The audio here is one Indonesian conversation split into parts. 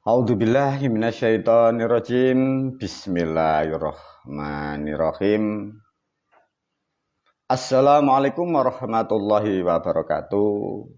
A'udzubillahi minasyaitonirrajim. Bismillahirrahmanirrahim. Assalamualaikum warahmatullahi wabarakatuh.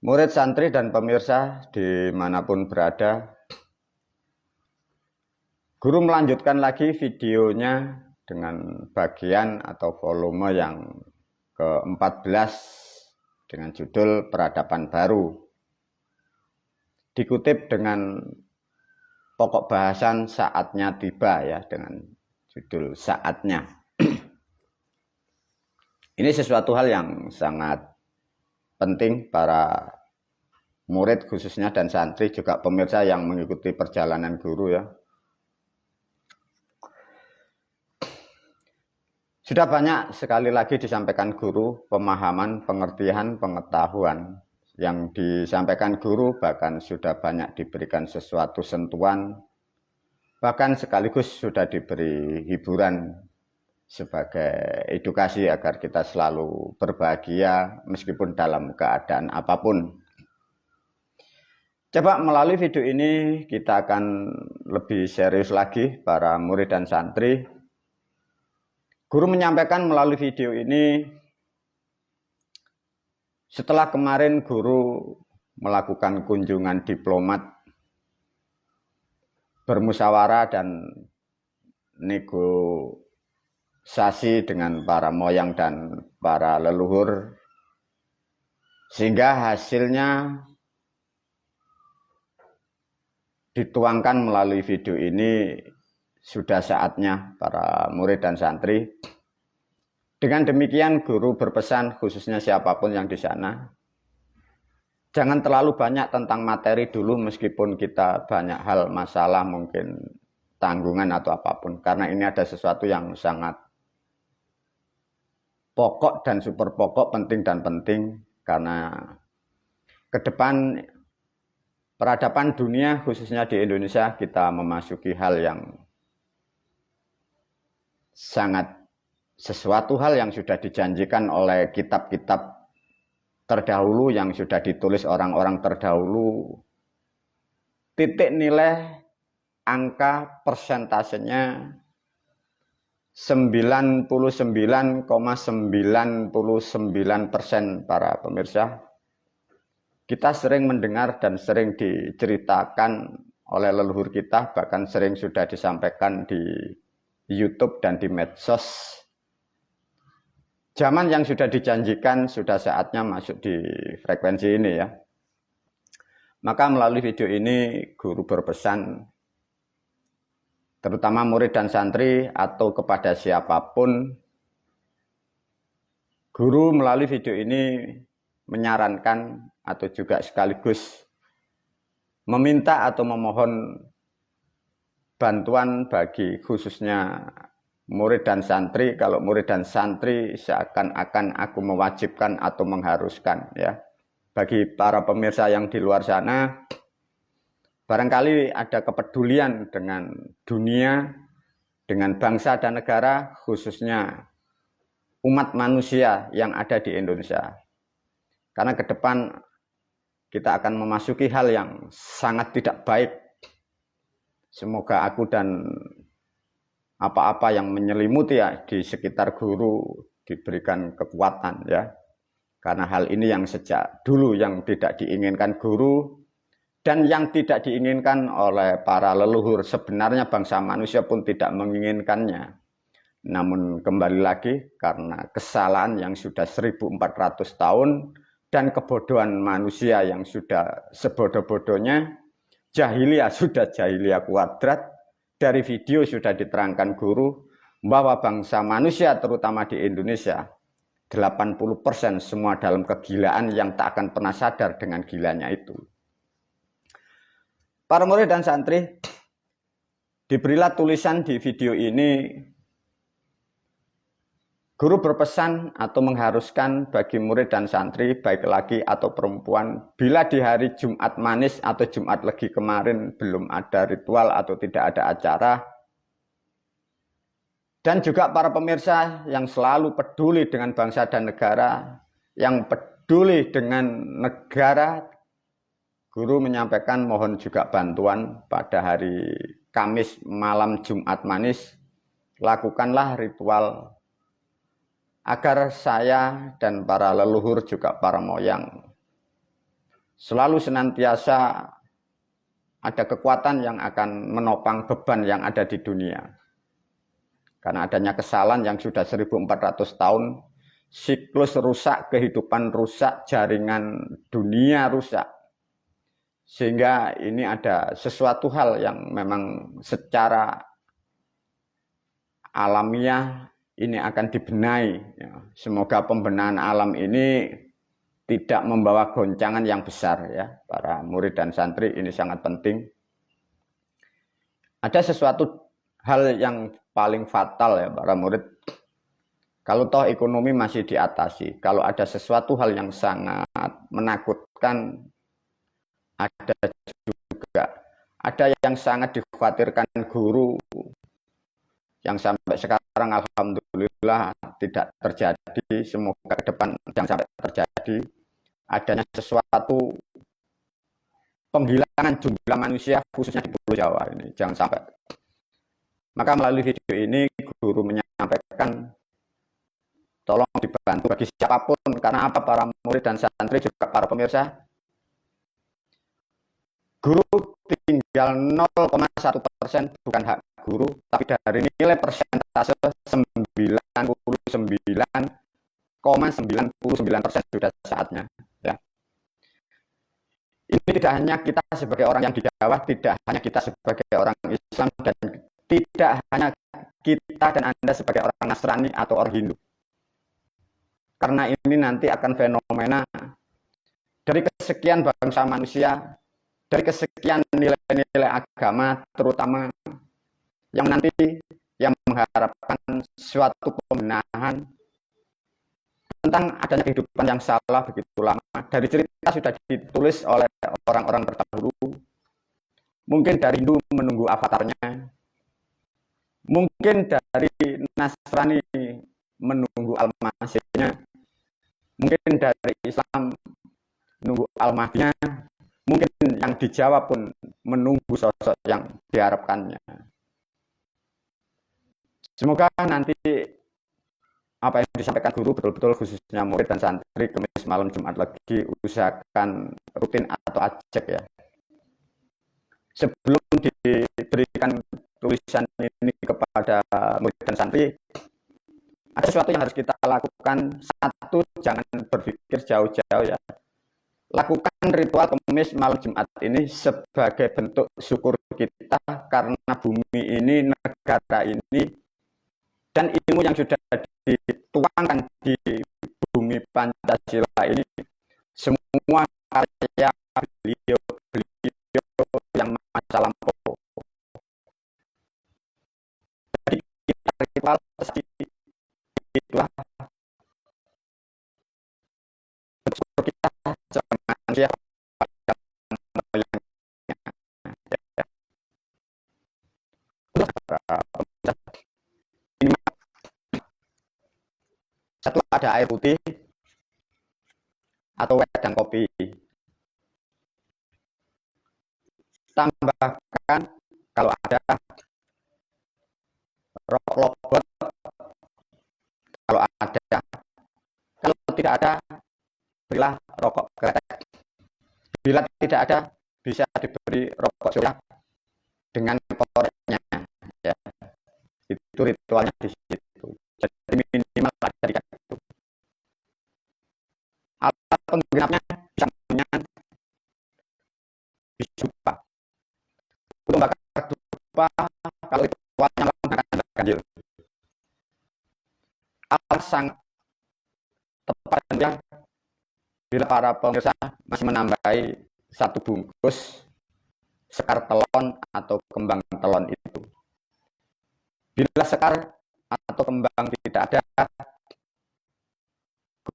Murid santri dan pemirsa dimanapun berada, guru melanjutkan lagi videonya dengan bagian atau volume yang ke-14 dengan judul Peradaban Baru. Dikutip dengan pokok bahasan saatnya tiba, ya, dengan judul saatnya. Ini sesuatu hal yang sangat penting para murid khususnya dan santri, juga pemirsa yang mengikuti perjalanan guru, ya. Sudah banyak sekali lagi disampaikan guru pemahaman, pengertian, pengetahuan. Yang disampaikan guru bahkan sudah banyak diberikan sesuatu sentuhan, bahkan sekaligus sudah diberi hiburan sebagai edukasi agar kita selalu berbahagia meskipun dalam keadaan apapun. Coba melalui video ini kita akan lebih serius lagi para murid dan santri. Guru menyampaikan melalui video ini, setelah kemarin guru melakukan kunjungan diplomat, bermusyawarah dan negosiasi dengan para moyang dan para leluhur, sehingga hasilnya dituangkan melalui video ini. Sudah saatnya para murid dan santri. Dengan demikian guru berpesan khususnya siapapun yang di sana, jangan terlalu banyak tentang materi dulu meskipun kita banyak hal masalah mungkin tanggungan atau apapun, karena ini ada sesuatu yang sangat pokok dan super pokok, penting dan penting, karena ke depan peradaban dunia khususnya di Indonesia kita memasuki hal yang sangat sesuatu hal yang sudah dijanjikan oleh kitab-kitab terdahulu yang sudah ditulis orang-orang terdahulu. Titik nilai angka persentasenya 99,99% para pemirsa. Kita sering mendengar dan sering diceritakan oleh leluhur kita, bahkan sering sudah disampaikan di YouTube dan di medsos. Zaman yang sudah dijanjikan sudah saatnya masuk di frekuensi ini, ya. Maka melalui video ini guru berpesan, terutama murid dan santri atau kepada siapapun, guru melalui video ini menyarankan atau juga sekaligus meminta atau memohon bantuan bagi khususnya murid dan santri. Kalau murid dan santri seakan-akan aku mewajibkan atau mengharuskan, ya. Bagi para pemirsa yang di luar sana, barangkali ada kepedulian dengan dunia, dengan bangsa dan negara, khususnya umat manusia yang ada di Indonesia. Karena ke depan kita akan memasuki hal yang sangat tidak baik. Semoga aku dan apa-apa yang menyelimuti, ya, di sekitar guru diberikan kekuatan, ya. Karena hal ini yang sejak dulu yang tidak diinginkan guru dan yang tidak diinginkan oleh para leluhur. Sebenarnya bangsa manusia pun tidak menginginkannya. Namun kembali lagi karena kesalahan yang sudah 1400 tahun dan kebodohan manusia yang sudah sebodoh-bodohnya, jahiliyah sudah jahiliyah kuadrat. Dari video sudah diterangkan guru bahwa bangsa manusia terutama di Indonesia 80% semua dalam kegilaan yang tak akan pernah sadar dengan gilanya itu. Para murid dan santri, diberilah tulisan di video ini. Guru berpesan atau mengharuskan bagi murid dan santri, baik laki atau perempuan, bila di hari Jumat manis atau Jumat Legi kemarin belum ada ritual atau tidak ada acara, dan juga para pemirsa yang selalu peduli dengan bangsa dan negara, yang peduli dengan negara, guru menyampaikan mohon juga bantuan pada hari Kamis malam Jumat Manis, lakukanlah ritual agar saya dan para leluhur juga para moyang selalu senantiasa ada kekuatan yang akan menopang beban yang ada di dunia. Karena adanya kesalahan yang sudah 1400 tahun, siklus rusak, kehidupan rusak, jaringan dunia rusak. Sehingga ini ada sesuatu hal yang memang secara alamiah ini akan dibenahi. Semoga pembenahan alam ini tidak membawa goncangan yang besar ya. Para murid dan santri ini sangat penting. Ada sesuatu hal yang paling fatal ya para murid. Kalau toh ekonomi masih diatasi, kalau ada sesuatu hal yang sangat menakutkan, ada juga ada yang sangat dikhawatirkan guru yang sampai sekarang alhamdulillah tidak terjadi, semoga ke depan jangan sampai terjadi adanya sesuatu penghilangan jumlah manusia khususnya di Pulau Jawa ini, jangan sampai. Maka melalui video ini guru menyampaikan tolong dibantu bagi siapapun, karena apa, para murid dan santri juga para pemirsa, guru tinggal 0,1% bukan hak guru, tapi dari nilai persentase 99,99% sudah saatnya. Ya. Ini tidak hanya kita sebagai orang yang di Jawa, tidak hanya kita sebagai orang Islam, dan tidak hanya kita dan Anda sebagai orang Nasrani atau orang Hindu. Karena ini nanti akan fenomena dari kesekian bangsa manusia, dari kesekian nilai-nilai agama, terutama yang nanti yang mengharapkan suatu pembenahan tentang adanya kehidupan yang salah begitu lama. Dari cerita sudah ditulis oleh orang-orang terdahulu. Mungkin dari Hindu menunggu avatarnya. Mungkin dari Nasrani menunggu Al-Masihnya. Mungkin dari Islam menunggu Al-Mahdinya. Mungkin yang di Jawa pun menunggu sosok yang diharapkannya. Semoga nanti apa yang disampaikan guru betul-betul khususnya murid dan santri Kamis malam Jumat lagi usahakan rutin atau ajak ya. Sebelum diberikan tulisan ini kepada murid dan santri, ada sesuatu yang harus kita lakukan. Satu, jangan berpikir jauh-jauh ya. Lakukan ritual Kamis malam Jumat ini sebagai bentuk syukur kita karena bumi ini, negara ini, dan ilmu yang sudah dituangkan di bumi Pancasila ini, semua karya beliau yang masa lampau. Jadi kita ritual itulah untuk kita manusia satu, ada air putih atau wedang kopi. Tambahkan kalau ada rokok lobot, kalau ada. Kalau tidak ada, berilah rokok kretek. Bila tidak ada, bisa diberi rokok surya dengan koreknya. Ya. Itu ritualnya di situ. Jadi minimal ada 3 itu. Alat penggenapnya bisa dengan dupa. Untuk bakar dupa, kalau itu ritualnya menggunakan ganjil. Alat sangat tepat dan yang bila para pemirsa masih menambahi 1 bungkus sekar telon atau kembang telon itu. Bila sekar atau kembang tidak ada,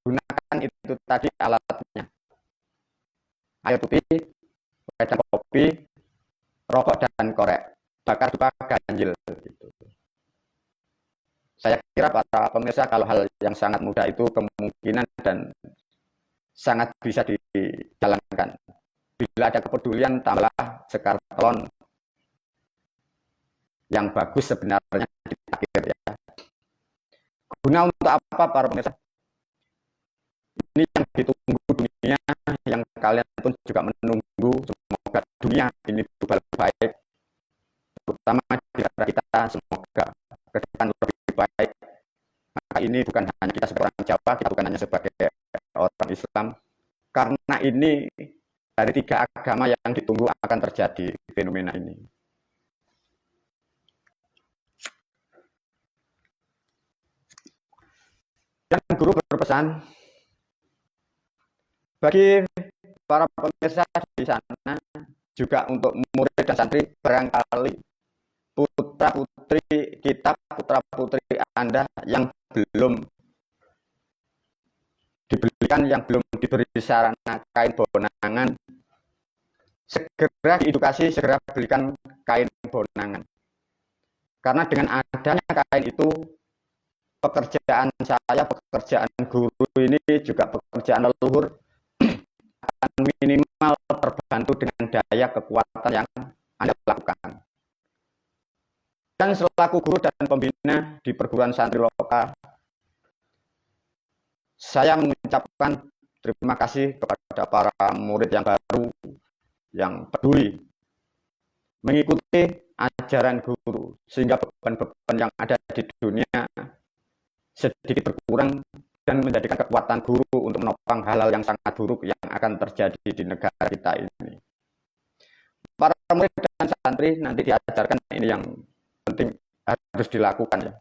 gunakan itu tadi alatnya. Air putih, wedang kopi, rokok dan korek. Bakar dupa ganjil. Saya kira para pemirsa kalau hal yang sangat mudah itu kemungkinan dan sangat bisa dijalankan. Bila ada kepedulian, tambahlah sekar telon yang bagus sebenarnya di akhir ya. Guna untuk apa para pemirsa? Ini yang ditunggu dunia, yang kalian pun juga menunggu. Semoga dunia ini berubah baik, terutama di negara kita. Semoga ke depan lebih baik. Maka ini bukan hanya kita sebagai orang Jawa, kita bukan hanya sebagai orang Islam, karena ini dari 3 agama yang ditunggu akan terjadi fenomena ini. Dan guru berpesan bagi para pemirsa di sana, juga untuk murid dan santri, barangkali putra-putri kita, putra-putri Anda yang belum dibelikan, yang belum diberi sarana kain bonangan, segera diedukasi, segera belikan kain bonangan. Karena dengan adanya kain itu, pekerjaan saya, pekerjaan guru ini juga pekerjaan leluhur, akan minimal terbantu dengan daya kekuatan yang Anda lakukan. Dan selaku guru dan pembina di perguruan santri lokal, saya mengucapkan terima kasih kepada para murid yang baru, yang peduli mengikuti ajaran guru, sehingga beban-beban yang ada di dunia sedikit berkurang dan menjadikan kekuatan guru untuk menopang hal-hal yang sangat buruk yang akan terjadi di negara kita ini. Para murid dan santri nanti diajarkan ini yang penting harus dilakukan ya.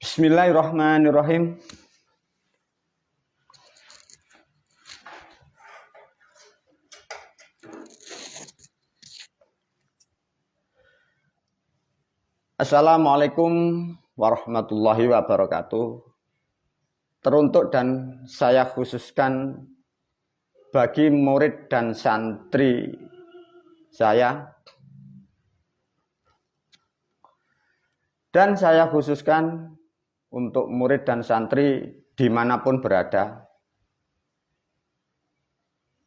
Bismillahirrahmanirrahim. Assalamualaikum warahmatullahi wabarakatuh. Teruntuk dan saya khususkan bagi murid dan santri saya, dan saya khususkan untuk murid dan santri dimanapun berada,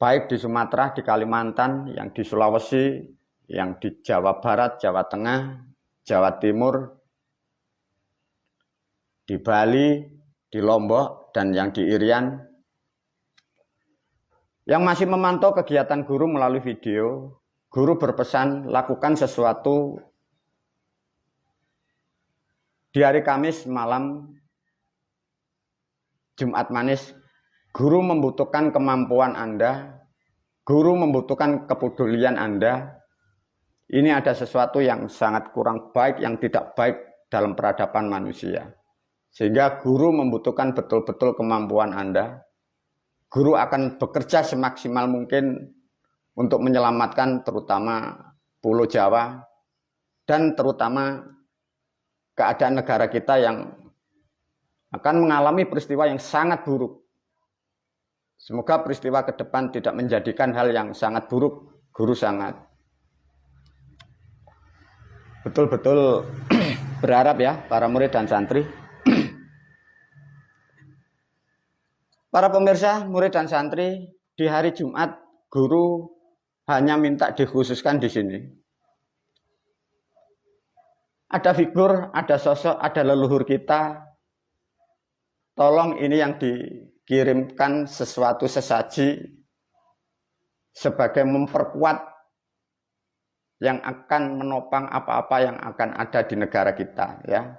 baik di Sumatera, di Kalimantan, yang di Sulawesi, yang di Jawa Barat, Jawa Tengah, Jawa Timur, di Bali, di Lombok, dan yang di Irian, yang masih memantau kegiatan guru melalui video. Guru berpesan lakukan sesuatu di hari Kamis malam Jumat Manis. Guru membutuhkan kemampuan Anda, guru membutuhkan kepedulian Anda. Ini ada sesuatu yang sangat kurang baik, yang tidak baik dalam peradaban manusia. Sehingga guru membutuhkan betul-betul kemampuan Anda. Guru akan bekerja semaksimal mungkin untuk menyelamatkan terutama Pulau Jawa dan terutama keadaan negara kita yang akan mengalami peristiwa yang sangat buruk. Semoga peristiwa ke depan tidak menjadikan hal yang sangat buruk. Guru sangat betul-betul berharap ya para murid dan santri. Para pemirsa, murid dan santri, di hari Jumat guru hanya minta dikhususkan di sini. Ada figur, ada sosok, ada leluhur kita. Tolong ini yang dikirimkan sesuatu sesaji sebagai memperkuat yang akan menopang apa-apa yang akan ada di negara kita ya.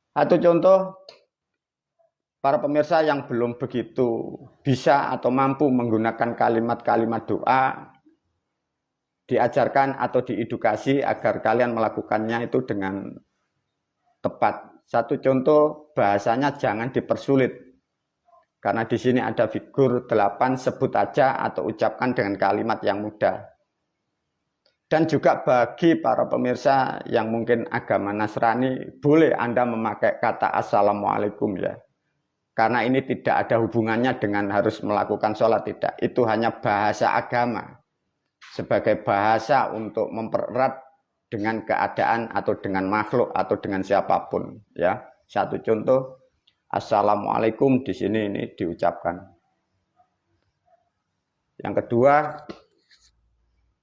Satu contoh, para pemirsa yang belum begitu bisa atau mampu menggunakan kalimat-kalimat doa, diajarkan atau diedukasi agar kalian melakukannya itu dengan tepat. Satu contoh, bahasanya jangan dipersulit. Karena di sini ada figur 8, sebut aja atau ucapkan dengan kalimat yang mudah. Dan juga bagi para pemirsa yang mungkin agama Nasrani, boleh Anda memakai kata Assalamualaikum ya. Karena ini tidak ada hubungannya dengan harus melakukan sholat, tidak. Itu hanya bahasa agama. Sebagai bahasa untuk mempererat dengan keadaan atau dengan makhluk atau dengan siapapun. Ya, satu contoh, Assalamualaikum di sini ini diucapkan. Yang kedua,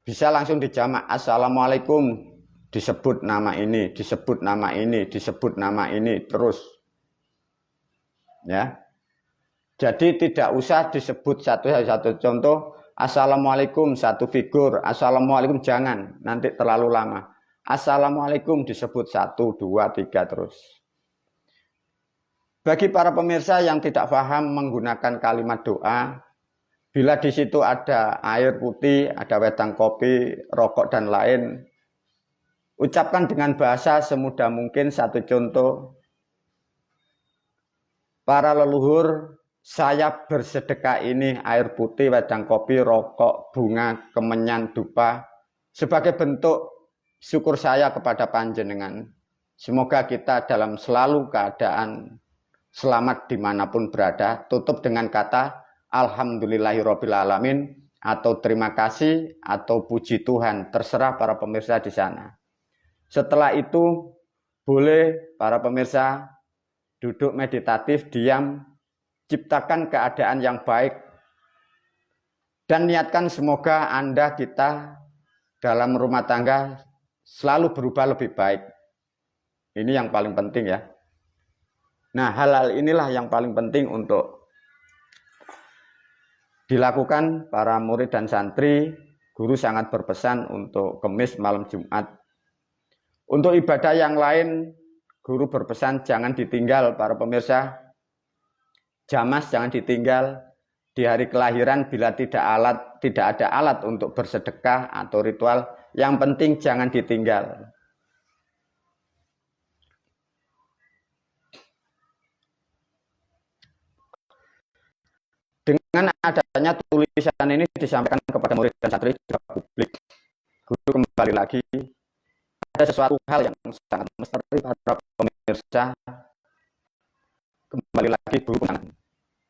bisa langsung dijamak. Assalamualaikum, disebut nama ini, disebut nama ini, disebut nama ini, terus. Ya, jadi tidak usah disebut satu contoh. Assalamualaikum satu figur, assalamualaikum jangan, nanti terlalu lama. Assalamualaikum disebut 1, 2, 3 terus. Bagi para pemirsa yang tidak paham menggunakan kalimat doa, bila di situ ada air putih, ada wedang kopi, rokok dan lain, ucapkan dengan bahasa semudah mungkin. Satu contoh, para leluhur, saya bersedekah ini air putih, wedang kopi, rokok, bunga, kemenyan, dupa sebagai bentuk syukur saya kepada panjenengan. Semoga kita dalam selalu keadaan selamat dimanapun berada. Tutup dengan kata Alhamdulillahirobbilalamin atau terima kasih atau puji Tuhan, terserah para pemirsa di sana. Setelah itu boleh para pemirsa duduk meditatif, diam, ciptakan keadaan yang baik, dan niatkan semoga Anda, kita dalam rumah tangga selalu berubah lebih baik. Ini yang paling penting ya. Nah, hal-hal inilah yang paling penting untuk dilakukan para murid dan santri. Guru sangat berpesan untuk Kemis malam Jumat. Untuk ibadah yang lain, guru berpesan jangan ditinggal para pemirsa. Jamas jangan ditinggal. Di hari kelahiran bila tidak ada alat untuk bersedekah atau ritual, yang penting jangan ditinggal. Dengan adanya tulisan ini disampaikan kepada murid dan santri juga publik. Guru kembali lagi, ada sesuatu hal yang sangat misteri para pemirsa. Kembali lagi guru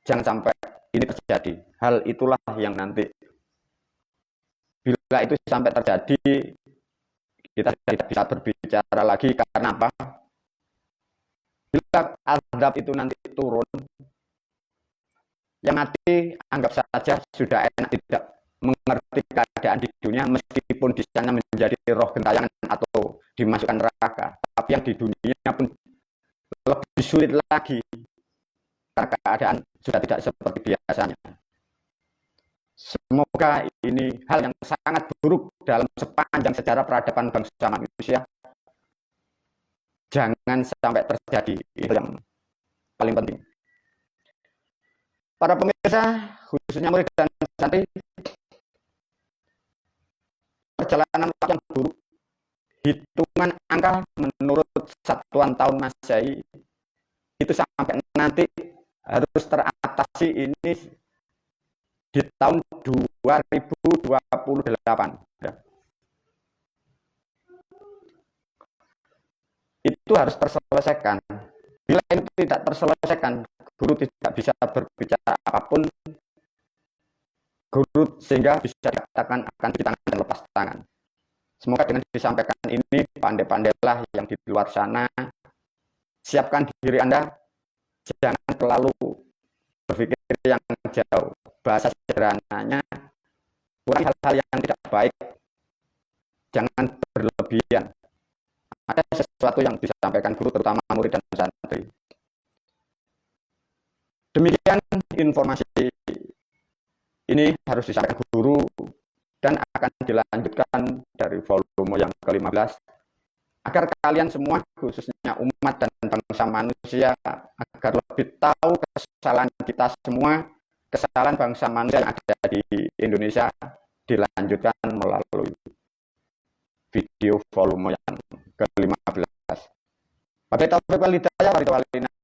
jangan sampai ini terjadi. Hal itulah yang nanti bila itu sampai terjadi, kita tidak bisa berbicara lagi. Karena apa? Bila azab itu nanti turun, yang mati anggap saja sudah enak, tidak mengerti keadaan di dunia, meskipun di sana menjadi roh gentayangan atau dimasukkan neraka. Tapi yang di dunia pun lebih sulit lagi, karena keadaan sudah tidak seperti biasanya. Semoga ini hal yang sangat buruk dalam sepanjang sejarah peradaban bangsa manusia jangan sampai terjadi. Itu yang paling penting. Para pemirsa, khususnya murid dan santri, perjalanan waktu yang buruk, hitungan angka menurut satuan tahun Masehi itu sampai nanti harus teratasi ini di tahun 2028. Ya. Itu harus terselesaikan. Bila ini tidak terselesaikan, guru tidak bisa berbicara apapun. Guru sehingga bisa dikatakan akan cuci tangan dan lepas tangan. Semoga dengan disampaikan ini, pandai-pandailah yang di luar sana. Siapkan diri Anda, jangan terlalu berpikir yang jauh. Bahasa sederhananya, kurangi hal-hal yang tidak baik, jangan berlebihan. Ada sesuatu yang disampaikan guru, terutama murid dan santri. Demikian informasi ini harus disampaikan guru dan akan dilanjutkan dari volume yang ke-15 agar kalian semua, khususnya umat dan bangsa manusia, agar lebih tahu kesalahan kita semua, kesalahan bangsa manusia yang ada di Indonesia, dilanjutkan melalui video volume yang ke-15. Wabillahi taufiq wal hidayah.